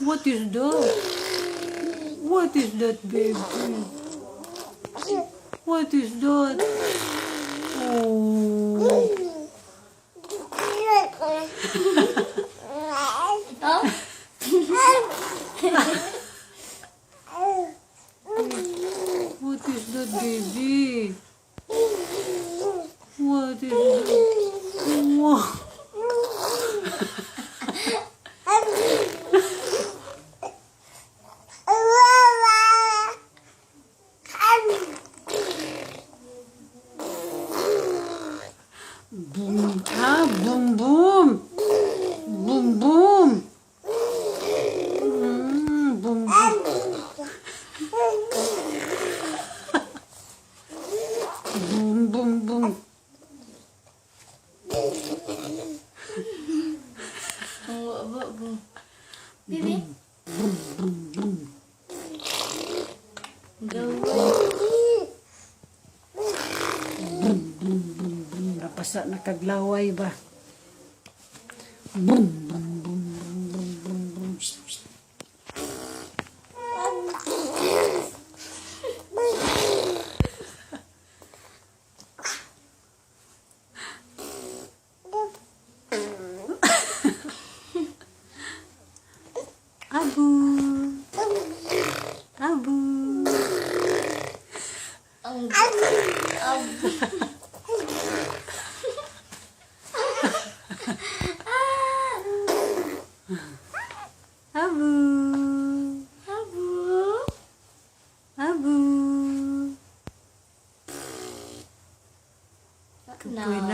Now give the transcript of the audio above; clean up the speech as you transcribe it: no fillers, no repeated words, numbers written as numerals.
What is that? What is that, baby? What is that? Oh. What is that, baby? What is that? Wow. Boom. Ah, boom, boom. Boom, boom. Boom, boom. Boom, boom, boom. Baby? Boom, boom, boom. Go. Boom, boom, boom, boom. Napasa nakaglaway ba? Boom, boom, boom, boom, boom, boom, boom. Abu. Abu. Abu. Abu. Kukuy na.